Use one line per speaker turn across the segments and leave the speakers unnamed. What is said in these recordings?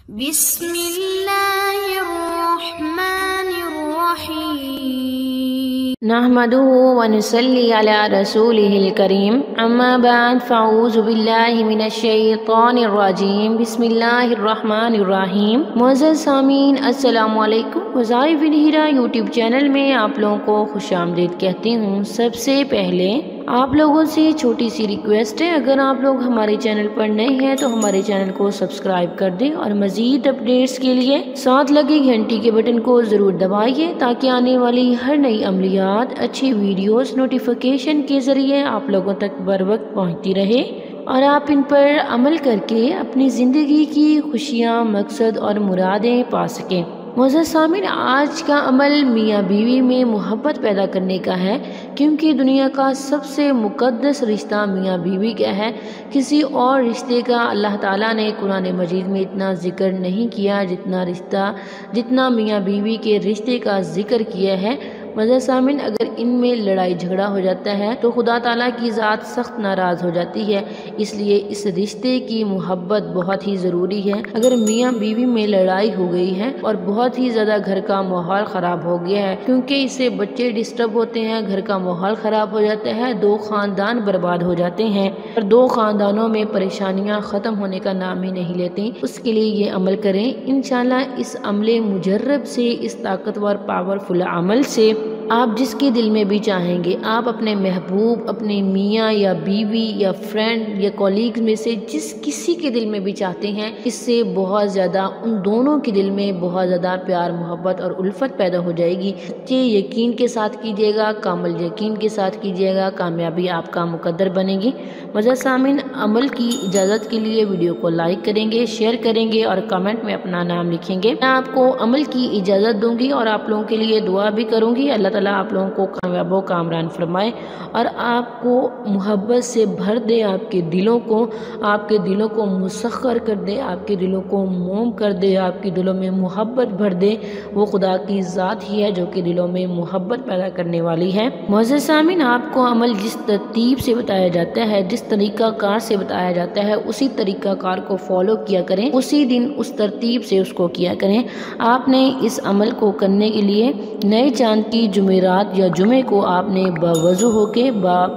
بسم اللہ الرحمن الرحیم
نحمده ونصلی علی رسولہ الکریم اما بعد فاعوذ باللہ من الشیطان الرجیم بسم اللہ الرحمن الرحیم۔ معزز سامعین السلام علیکم۔ وظائف الہدایہ یوٹیوب چینل میں آپ لوگوں کو خوش آمدید کہتی ہوں۔ سب سے پہلے آپ لوگوں سے چھوٹی سی ریکویسٹ ہے، اگر آپ لوگ ہمارے چینل پر نئے ہیں تو ہمارے چینل کو سبسکرائب کر دیں اور مزید اپڈیٹس کے لیے ساتھ لگے گھنٹی کے بٹن کو ضرور دبائیے تاکہ آنے والی ہر نئی عملیات، اچھی ویڈیوز نوٹیفیکیشن کے ذریعے آپ لوگوں تک بر وقت پہنچتی رہے اور آپ ان پر عمل کر کے اپنی زندگی کی خوشیاں، مقصد اور مرادیں پا سکیں۔ معزز سامعین، آج کا عمل میاں بیوی میں محبت پیدا کرنے کا ہے، کیونکہ دنیا کا سب سے مقدس رشتہ میاں بیوی کا ہے۔ کسی اور رشتے کا اللہ تعالیٰ نے قرآن مجید میں اتنا ذکر نہیں کیا جتنا میاں بیوی کے رشتے کا ذکر کیا ہے۔ معزز سامعین، اگر ان میں لڑائی جھگڑا ہو جاتا ہے تو خدا تعالیٰ کی ذات سخت ناراض ہو جاتی ہے، اس لیے اس رشتے کی محبت بہت ہی ضروری ہے۔ اگر میاں بیوی میں لڑائی ہو گئی ہے اور بہت ہی زیادہ گھر کا ماحول خراب ہو گیا ہے، کیونکہ اس سے بچے ڈسٹرب ہوتے ہیں، گھر کا ماحول خراب ہو جاتا ہے، دو خاندان برباد ہو جاتے ہیں اور دو خاندانوں میں پریشانیاں ختم ہونے کا نام ہی نہیں لیتی، اس کے لیے یہ عمل کریں۔ انشاءاللہ اس عمل مجرب سے، اس طاقتور پاورفل عمل سے آپ جس کے دل میں بھی چاہیں گے، آپ اپنے محبوب، اپنے میاں یا بیوی یا فرینڈ یا کولیگز میں سے جس کسی کے دل میں بھی چاہتے ہیں، اس سے بہت زیادہ ان دونوں کے دل میں بہت زیادہ پیار، محبت اور الفت پیدا ہو جائے گی۔ سچے یقین کے ساتھ کیجیے گا، کامل یقین کے ساتھ کیجیے گا، کامیابی آپ کا مقدر بنے گی۔ معزز سامعین، عمل کی اجازت کے لیے ویڈیو کو لائک کریں گے، شیئر کریں گے اور کمنٹ میں اپنا نام لکھیں گے۔ میں آپ کو عمل کی اجازت دوں گی اور آپ لوگوں کے لیے دعا بھی کروں گی۔ اللہ تعالیٰ آپ لوگوں کو کامیاب و کامران فرمائے اور آپ کو محبت سے بھر دے، آپ کے دلوں کو مسخر کر دے، آپ کے دلوں کو موم کر دے، آپ کے دلوں میں محبت بھر دے۔ وہ خدا کی ذات ہی ہے جو کہ دلوں میں محبت پیدا کرنے والی ہے۔ معزز سامعین، آپ کو عمل جس ترتیب سے بتایا جاتا ہے، جس طریقہ کار سے بتایا جاتا ہے، اسی طریقہ کار کو فالو کیا کریں، اسی دن اس ترتیب سے اس کو کیا کریں۔ آپ نے اس عمل کو کرنے کے لیے نئے چاند کی جمعرات یا جمعے کو آپ نے باوضو ہو کے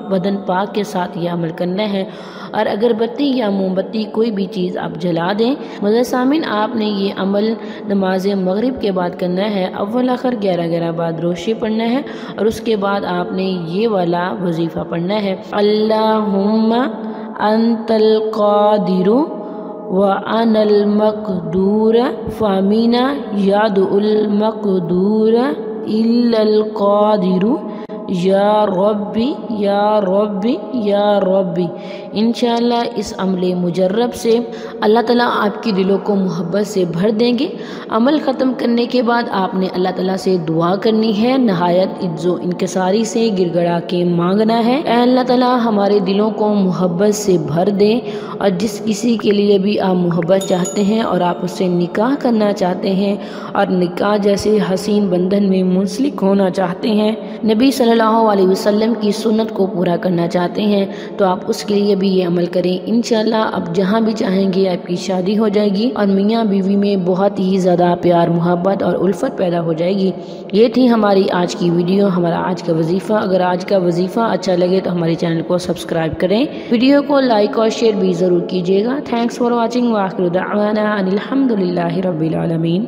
بدن پاک کے ساتھ یہ عمل کرنا ہے اور اگربتی یا موم بتی کوئی بھی چیز آپ جلا دیں۔ معزز سامعین، آپ نے یہ عمل نماز مغرب کے بعد کرنا ہے، اول آخر 11 بعد روشی پڑھنا ہے اور اس کے بعد آپ نے یہ والا وظیفہ پڑھنا ہے: اللہم انت القادر وَأَنَا الْمَقْدُورُ فَمِنَ يَدْعُ الْمَقْدُورَ إِلَّا الْقَادِرُ یا ربی یا ربی یا ربی۔ انشاءاللہ اس عمل مجرب سے اللہ تعالیٰ آپ کی دلوں کو محبت سے بھر دیں گے۔ عمل ختم کرنے کے بعد آپ نے اللہ تعالیٰ سے دعا کرنی ہے، نہایت عجز و انکساری سے گر گڑا کے مانگنا ہے: اے اللہ تعالیٰ، ہمارے دلوں کو محبت سے بھر دیں اور جس کسی کے لیے بھی آپ محبت چاہتے ہیں اور آپ اس سے نکاح کرنا چاہتے ہیں اور نکاح جیسے حسین بندھن میں منسلک ہونا چاہتے ہیں، نبی صلی اللہ علیہ وسلم کی سنت کو پورا کرنا چاہتے ہیں، تو آپ اس کے لیے بھی یہ عمل کریں۔ انشاءاللہ آپ جہاں بھی چاہیں گے آپ کی شادی ہو جائے گی اور میاں بیوی میں بہت ہی زیادہ پیار، محبت اور الفت پیدا ہو جائے گی۔ یہ تھی ہماری آج کی ویڈیو، ہمارا آج کا وظیفہ۔ اگر آج کا وظیفہ اچھا لگے تو ہمارے چینل کو سبسکرائب کریں، ویڈیو کو لائک اور شیئر بھی ضرور کیجیے گا۔ تھینکس فار واچنگ، وآخر دعوانا ان الحمد للہ رب العالمین۔